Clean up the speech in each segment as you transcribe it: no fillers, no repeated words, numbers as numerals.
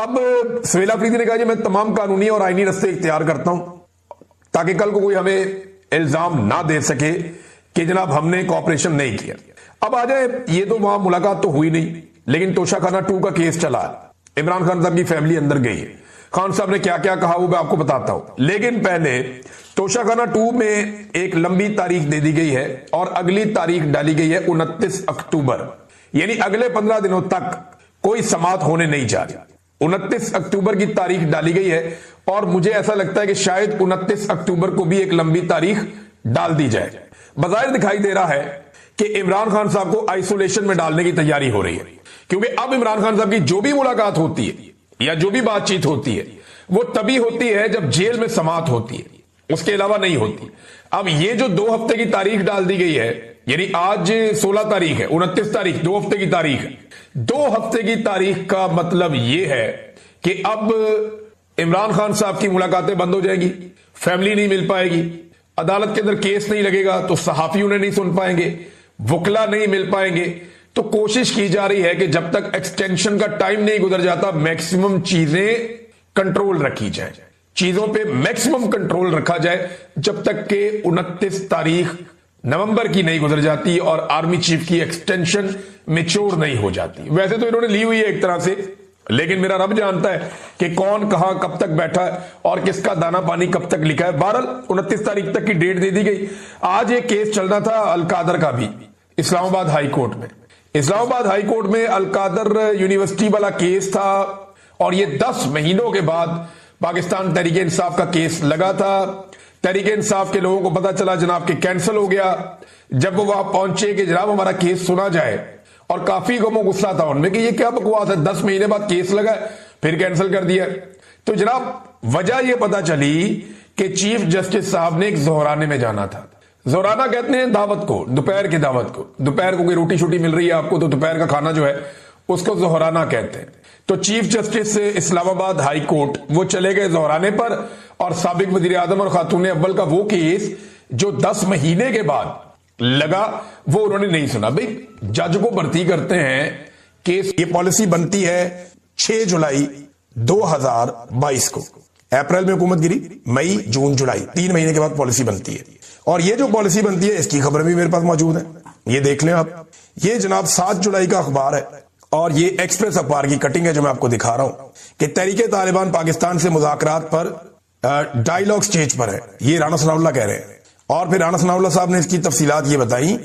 اب سہیل آفریدی نے کہا کہ میں تمام قانونی اور آئینی راستے اختیار کرتا ہوں تاکہ کل کو کوئی ہمیں الزام نہ دے سکے کہ جناب ہم نے کوآپریشن نہیں کیا۔ اب آ جائے، یہ تو وہاں ملاقات تو ہوئی نہیں، لیکن توشہ خانہ 2 کا کیس چلا، عمران خان صاحب کی فیملی اندر گئی ہے، خان صاحب نے کیا کیا کہا وہ میں آپ کو بتاتا ہوں، لیکن پہلے توشہ خانہ 2 میں ایک لمبی تاریخ دے دی گئی ہے اور اگلی تاریخ ڈالی گئی ہے 29 اکتوبر، یعنی اگلے 15 دنوں تک کوئی سماعت ہونے نہیں جا رہی۔ 29 اکتوبر کی تاریخ ڈالی گئی ہے اور مجھے ایسا لگتا ہے کہ شاید 29 اکتوبر کو بھی ایک لمبی تاریخ ڈال دی جائے۔ بظاہر دکھائی دے رہا ہے کہ عمران خان صاحب کو آئسولیشن میں ڈالنے کی تیاری ہو رہی ہے، کیونکہ اب عمران خان صاحب کی جو بھی ملاقات ہوتی ہے یا جو بھی بات چیت ہوتی ہے وہ تبھی ہوتی ہے جب جیل میں سماعت ہوتی ہے، اس کے علاوہ نہیں ہوتی۔ اب یہ جو 2 ہفتے کی تاریخ ڈال دی گئی ہے، یعنی آج 16 تاریخ ہے، 29 تاریخ 2 ہفتے کی تاریخ ہے، 2 ہفتے کی تاریخ کا مطلب یہ ہے کہ اب عمران خان صاحب کی ملاقاتیں بند ہو جائیں گی، فیملی نہیں مل پائے گی، عدالت کے اندر کیس نہیں لگے گا تو صحافی انہیں نہیں سن پائیں گے، وکلا نہیں مل پائیں گے۔ تو کوشش کی جا رہی ہے کہ جب تک ایکسٹینشن کا ٹائم نہیں گزر جاتا میکسیمم چیزیں کنٹرول رکھی جائیں، چیزوں پہ میکسیمم کنٹرول رکھا جائے جب تک کہ 29 تاریخ نومبر کی نہیں گزر جاتی اور آرمی چیف کی ایکسٹینشن میچور نہیں ہو جاتی۔ ویسے تو انہوں نے لی ہوئی ہے ایک طرح سے، لیکن میرا رب جانتا ہے کہ کون کہاں کب تک بیٹھا ہے اور کس کا دانا پانی کب تک لکھا ہے۔ بہرحال 29 تاریخ تک کی ڈیٹ دے دی گئی۔ آج ایک کیس چل رہا تھا القادر کا بھی اسلام آباد ہائی کورٹ میں، اسلام آباد ہائی کورٹ میں القادر یونیورسٹی والا کیس تھا اور یہ 10 مہینوں کے بعد پاکستان تحریک انصاف کا کیس لگا تھا۔ تحریک انصاف کے لوگوں کو پتا چلا جناب کہ کینسل ہو گیا۔ جب وہ وہاں پہنچے کہ جناب ہمارا کیس سنا جائے، اور کافی غم و غصہ تھا ان میں کہ یہ کیا بکواس ہے، 10 مہینے بعد کیس لگا ہے پھر کینسل کر دیا۔ تو جناب وجہ یہ پتا چلی کہ چیف جسٹس صاحب نے ایک زہرانے میں جانا تھا۔ زہرانہ کہتے ہیں دعوت کو، دوپہر کی دعوت کو، دوپہر کو کوئی روٹی شوٹی مل رہی ہے آپ کو تو دوپہر کا کھانا جو ہے اس کو زہرانہ کہتے ہیں۔ تو چیف جسٹس اسلام آباد ہائی کورٹ وہ چلے گئے زہرانے پر، اور سابق وزیر اعظم اور خاتون اول کا وہ کیس جو 10 مہینے کے بعد لگا وہ انہوں نے نہیں سنا۔ بھئی جج کو بھرتی کرتے ہیں کیس، یہ پالیسی بنتی ہے 6 جولائی 2022 کو، اپریل میں حکومت گری، مئی جون جولائی 3 مہینے کے بعد پالیسی بنتی ہے، اور یہ جو پالیسی بنتی ہے اس کی خبر بھی میرے پاس موجود ہے، یہ دیکھ لیں آپ۔ یہ جناب 7 جولائی کا اخبار ہے اور یہ ایکسپریس اخبار کی کٹنگ ہے جو میں آپ کو دکھا رہا ہوں کہ تحریک طالبان پاکستان سے مذاکرات پر ڈائیلاگ سٹیج پر ہے، یہ رانا ثناء اللہ کہہ رہے ہیں۔ اور پھر رانا ثناء اللہ صاحب نے اس کی تفصیلات یہ بتائی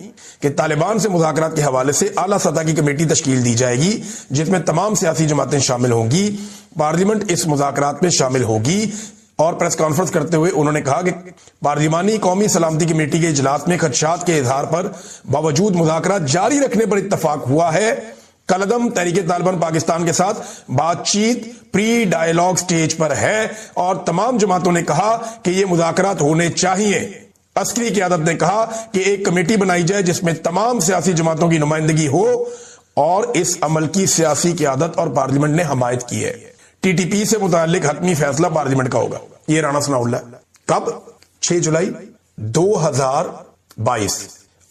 کہ طالبان سے مذاکرات کے حوالے سے اعلیٰ سطح کی کمیٹی تشکیل دی جائے گی جس میں تمام سیاسی جماعتیں شامل ہوں گی، پارلیمنٹ اس مذاکرات میں شامل ہوگی۔ اور پریس کانفرنس کرتے ہوئے انہوں نے کہا کہ پارلیمانی قومی سلامتی کمیٹی کے اجلاس میں خدشات کے اظہار پر باوجود مذاکرات جاری رکھنے پر اتفاق ہوا ہے۔ کالعدم تحریک طالبان پاکستان کے ساتھ بات چیت پری ڈائیلاگ سٹیج پر ہے اور تمام جماعتوں نے کہا کہ یہ مذاکرات ہونے چاہیے۔ عسکری قیادت نے کہا کہ ایک کمیٹی بنائی جائے جس میں تمام سیاسی جماعتوں کی نمائندگی ہو، اور اس عمل کی سیاسی قیادت اور پارلیمنٹ نے حمایت کی ہے۔ ٹی ٹی پی سے متعلق حتمی فیصلہ پارلیمنٹ کا ہوگا۔ یہ رانا ثناء اللہ کب؟ 6 جولائی 2022،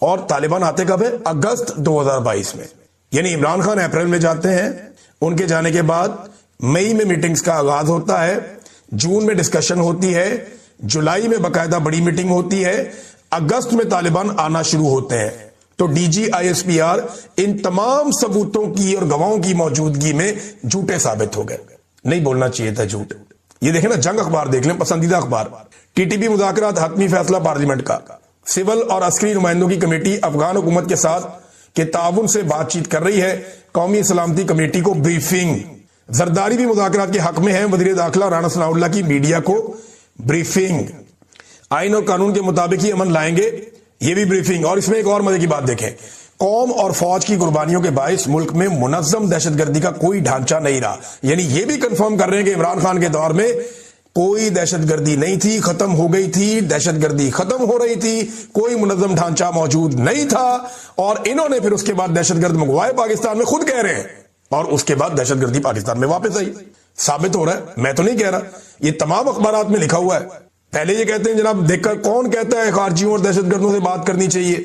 اور طالبان آتے کب ہے؟ اگست 2022 میں، یعنی عمران خان اپریل میں جاتے ہیں، ان کے جانے کے بعد مئی میں میٹنگز کا آغاز ہوتا ہے، جون میں ڈسکشن ہوتی ہے، جولائی میں باقاعدہ بڑی میٹنگ ہوتی ہے، اگست میں طالبان آنا شروع ہوتے ہیں۔ تو D G I S P R ان تمام ثبوتوں کی اور گواہوں کی موجودگی میں جھوٹے ثابت ہو گئے۔ نہیں بولنا چاہیے تھا جھوٹ۔ یہ دیکھیں نا، جنگ اخبار دیکھ لیں، پسندیدہ اخبار۔ ٹی ٹی پی مذاکرات حتمی فیصلہ پارلیمنٹ کا، سول اور عسکری نمائندوں کی کمیٹی افغان حکومت کے ساتھ کے تعاون سے بات چیت کر رہی ہے، قومی سلامتی کمیٹی کو بریفنگ۔ زرداری بھی مذاکرات کے حق میں ہیں، وزیر داخلہ رانا ثناء اللہ کی میڈیا کو بریفنگ۔ آئین اور قانون کے مطابق ہی امن لائیں گے، یہ بھی بریفنگ۔ اور اس میں ایک اور مزے کی بات دیکھیں، قوم اور فوج کی قربانیوں کے باعث ملک میں منظم دہشت گردی کا کوئی ڈھانچہ نہیں رہا، یعنی یہ بھی کنفرم کر رہے ہیں کہ عمران خان کے دور میں کوئی دہشت گردی نہیں تھی، ختم ہو گئی تھی، دہشت گردی ختم ہو رہی تھی، کوئی منظم ڈھانچہ موجود نہیں تھا، اور انہوں نے پھر اس کے بعد دہشت گرد منگوائے پاکستان میں، خود کہہ رہے ہیں، اور اس کے بعد دہشت گردی پاکستان میں واپس آئی۔ ثابت ہو رہا ہے، میں تو نہیں کہہ رہا، یہ تمام اخبارات میں لکھا ہوا ہے۔ پہلے یہ کہتے ہیں جناب دیکھ کر کون کہتا ہے خارجیوں اور دہشت گردوں سے بات کرنی چاہیے؟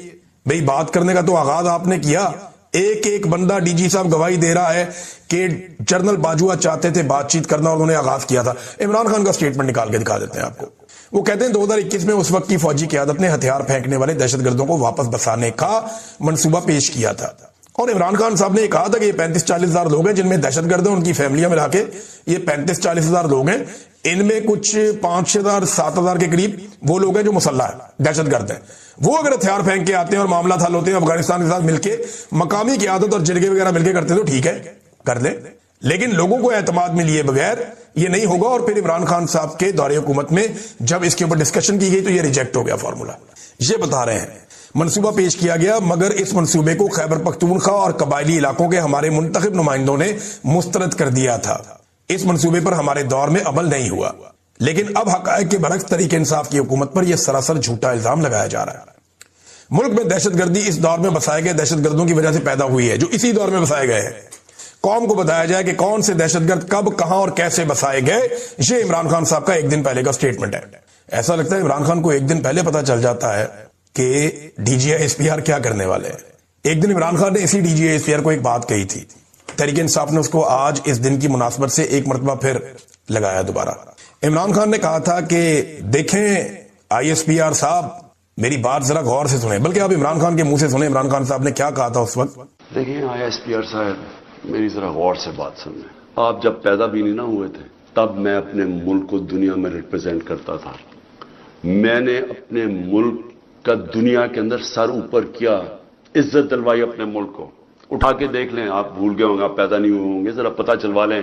بھئی بات کرنے کا تو آغاز آپ نے کیا، ایک ایک بندہ ڈی جی صاحب گواہی دے رہا ہے کہ جنرل باجوہ چاہتے تھے بات چیت کرنا اور انہوں نے آغاز کیا تھا. عمران خان کا سٹیٹمنٹ نکال کے دکھا دیتے ہیں آپ کو. وہ کہتے ہیں 2021 میں اس وقت کی فوجی قیادت نے ہتھیار پھینکنے والے دہشت گردوں کو واپس بسانے کا منصوبہ پیش کیا تھا. اور عمران خان صاحب نے یہ کہا تھا کہ یہ 35-40 ہزار لوگ ہیں جن میں دہشت گرد ہیں, ان کی فیملیاں ملا کے یہ 35-40 ہزار لوگ ہیں. ان میں کچھ 5,000-7 ہزار کے قریب وہ لوگ ہیں جو مسلح ہے, دہشت گرد ہیں. وہ اگر ہتھیار پھینک کے آتے ہیں اور معاملہ حل ہوتے ہیں افغانستان کے ساتھ مل کے مقامی قیادت اور جرگے وغیرہ مل کے کرتے تو ٹھیک ہے, کر لیں, لیکن لوگوں کو اعتماد میں لیے بغیر یہ نہیں ہوگا. اور پھر عمران خان صاحب کے دور حکومت میں جب اس کے اوپر ڈسکشن کی گئی تو یہ ریجیکٹ ہو گیا فارمولا. یہ بتا رہے ہیں منصوبہ پیش کیا گیا مگر اس منصوبے کو خیبر پختونخوا اور قبائلی علاقوں کے ہمارے منتخب نمائندوں نے مسترد کر دیا تھا. اس منصوبے پر ہمارے دور میں عمل نہیں ہوا. لیکن اب حقائق کے برعکس تحریک انصاف کی حکومت پر یہ سراسر جھوٹا الزام لگایا جا رہا ہے. ملک میں دہشت گردی اس دور میں بسائے گئے دہشت گردوں کی وجہ سے پیدا ہوئی ہے جو اسی دور میں بسائے گئے ہیں. قوم کو بتایا جائے کہ کون سے دہشت گرد کب کہاں اور کیسے بسائے گئے. یہ عمران خان صاحب کا ایک دن پہلے کا سٹیٹمنٹ ہے. ایسا لگتا ہے عمران خان کو ایک دن پہلے پتا چل جاتا ہے کہ D G I S P R کیا کرنے والے ہیں. ایک دن عمران خان نے اسی D G I S P R کو ایک بات کہی تھی. تحریک انصاف نے اس کو آج اس دن کی مناسبت سے ایک مرتبہ پھر لگایا دوبارہ. عمران خان نے کہا تھا کہ دیکھیں آئی ایس پی آر صاحب میری بات ذرا غور سے سنیں, بلکہ آپ عمران خان کے منہ سے سنیں عمران خان صاحب نے کیا کہا تھا اس وقت. دیکھیں آئی ایس پی آر صاحب میری ذرا غور سے بات سنیں. آپ جب پیدا بھی نہیں نہ ہوئے تھے تب میں اپنے ملک کو دنیا میں ریپرزینٹ کرتا تھا. میں نے اپنے ملک کا دنیا کے اندر سر اوپر کیا, عزت دلوائی اپنے ملک کو. اٹھا کے دیکھ لیں, آپ بھول گئے ہوں گے, آپ پیدا نہیں ہوئے ہوں گے, ذرا پتہ چلوا لیں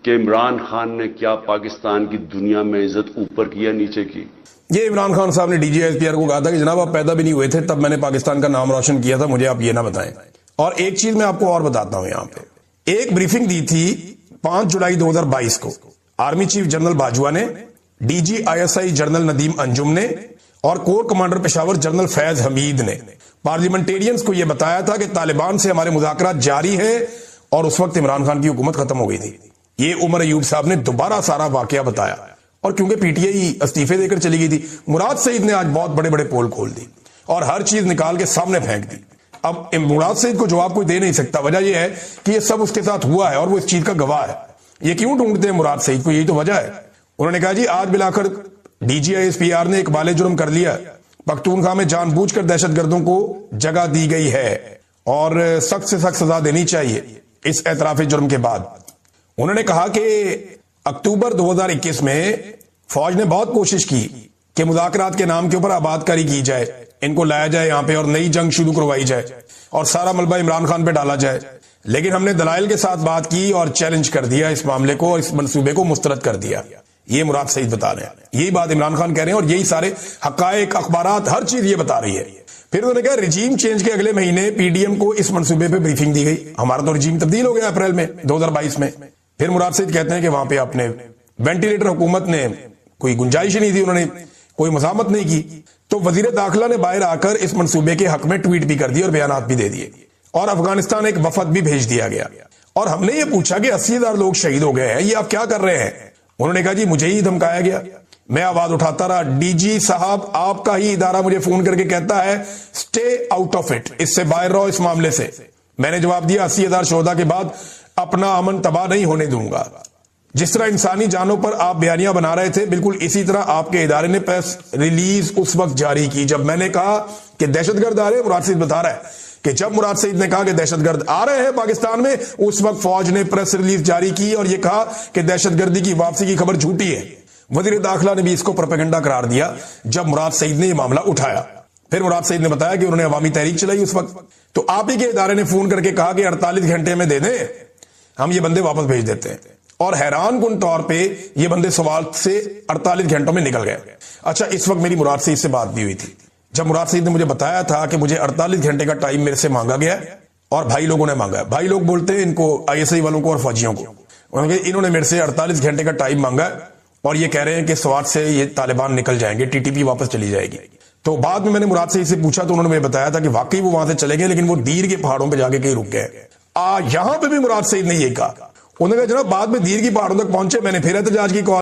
کہ عمران خان نے کیا پاکستان کی دنیا میں عزت اوپر کیا نیچے کی. یہ عمران خان صاحب نے D G I S P R کو کہا تھا کہ جناب آپ پیدا بھی نہیں ہوئے تھے تب میں نے پاکستان کا نام روشن کیا تھا, مجھے آپ یہ نہ بتائیں. اور ایک چیز میں آپ کو اور بتاتا ہوں, یہاں پہ ایک بریفنگ دی تھی 5 جولائی 2022 کو آرمی چیف جنرل باجوہ نے, D G I S I general Nadeem Anjum نے اور corps commander Peshawar general Faiz Hameed نے پارلیمنٹیرینز کو یہ بتایا تھا کہ طالبان سے ہمارے مذاکرات جاری ہیں. اور اس وقت عمران خان کی حکومت ختم ہو گئی تھی. یہ عمر ایوب صاحب نے دوبارہ سارا واقعہ بتایا. اور کیونکہ پی ٹی آئی استعفے دے کر چلی گئی تھی, مراد سعید نے آج بہت بڑے بڑے پول کھول دی اور ہر چیز نکال کے سامنے پھینک دی. اب مراد سعید کو جواب کوئی دے نہیں سکتا. وجہ یہ ہے کہ یہ سب اس کے ساتھ ہوا ہے اور وہ اس چیز کا گواہ ہے. یہ کیوں ڈھونڈتے ہیں مراد سعید کو, یہی تو وجہ ہے. انہوں نے کہا جی آج بلا کر D G I S P R نے اقبال جرم کر لیا, پختونخوا میں جان بوجھ کر دہشت گردوں کو جگہ دی گئی ہے اور سخت سے سخت سزا دینی چاہیے اس اعتراف جرم کے بعد. انہوں نے کہا کہ اکتوبر 2021 میں فوج نے بہت کوشش کی کہ مذاکرات کے نام کے اوپر آباد کاری کی جائے, ان کو لایا جائے یہاں پہ اور نئی جنگ شروع کروائی جائے اور سارا ملبہ عمران خان پہ ڈالا جائے. لیکن ہم نے دلائل کے ساتھ بات کی اور چیلنج کر دیا اس معاملے کو, اس منصوبے کو مسترد کر دیا. یہ مراد سعید بتا رہے ہیں, یہی بات عمران خان کہہ رہے ہیں اور یہی سارے حقائق اخبارات ہر چیز یہ بتا رہی ہے. پھر انہوں نے کہا رجیم چینج کے اگلے مہینے پی ڈی ایم کو اس منصوبے پہ بریفنگ دی گئی. ہمارا تو رجیم تبدیل ہو گیا اپریل میں 2022 میں. پھر مراد سعید کہتے ہیں کہ وہاں پہ اپنے وینٹیلیٹر حکومت نے کوئی گنجائش ہی نہیں تھی, انہوں نے کوئی مزاحمت نہیں کی. تو وزیر داخلہ نے باہر آ کر اس منصوبے کے حق میں ٹویٹ بھی کر دی اور بیانات بھی دے دیے اور افغانستان ایک وفد بھی بھیج دیا گیا. اور ہم نے یہ پوچھا کہ 80,000 لوگ شہید ہو گئے ہیں, یہ آپ کیا کر رہے ہیں. انہوں نے کہا جی مجھے ہی دھمکایا گیا, میں آواز اٹھاتا رہا. ڈی جی صاحب آپ کا ہی ادارہ مجھے فون کر کے کہتا ہے سٹے آؤٹ آف اٹ, اس سے باہر رہو اس معاملے سے. میں نے جواب دیا 80,000 شہداء کے بعد اپنا امن تباہ نہیں ہونے دوں گا. جس طرح انسانی جانوں پر آپ بیانیاں بنا رہے تھے بالکل اسی طرح آپ کے ادارے نے پریس ریلیز اس وقت جاری کی جب میں نے کہا کہ دہشت گرد آ رہے ہیں. مراد سعید بتا رہا ہے کہ جب مراد سعید نے کہا کہ دہشت گرد آ رہے ہیں پاکستان میں, اس وقت فوج نے پریس ریلیز جاری کی اور یہ کہا کہ دہشت گردی کی واپسی کی خبر جھوٹی ہے. وزیر داخلہ نے بھی اس کو پروپیگنڈا قرار دیا جب مراد سعید نے یہ معاملہ اٹھایا. پھر مراد سعید نے بتایا کہ انہوں نے عوامی تحریک چلائی اس وقت, تو آپ ہی کے ادارے نے فون کر کے کہا کہ 48 گھنٹے میں دے دیں, ہم یہ بندے واپس بھیج دیتے ہیں. اور حیران کن طور پہ یہ بندے سوال سے 48 گھنٹوں میں نکل گئے. اچھا اس وقت میری مراد سعید سے بات بھی ہوئی تھی جب مراد سعید نے مجھے بتایا تھا کہ مجھے 48 گھنٹے کا ٹائم میرے سے مانگا گیا اور بھائی لوگوں نے مانگا ہے. بھائی لوگ بولتے ہیں ان کو آئی ایس آئی والوں کو اور فوجیوں کو, انہوں نے میرے سے 48 گھنٹے کا ٹائم مانگا ہے اور یہ کہہ رہے ہیں کہ سوات سے یہ طالبان نکل جائیں گے, ٹی ٹی پی واپس چلی جائے گی. تو بعد میں نے مراد سعید سے پوچھا تو انہوں نے مجھے بتایا تھا کہ واقعی وہ وہاں سے چلے گئے لیکن وہ دیر کے پہاڑوں پہ جا کے کہیں رک گئے. یہاں پہ بھی مراد سعید نے یہ کہا, انہوں نے کہا جناب بعد میں دیر کی پہاڑوں تک پہنچے, میں نے پھر احتجاج کی کال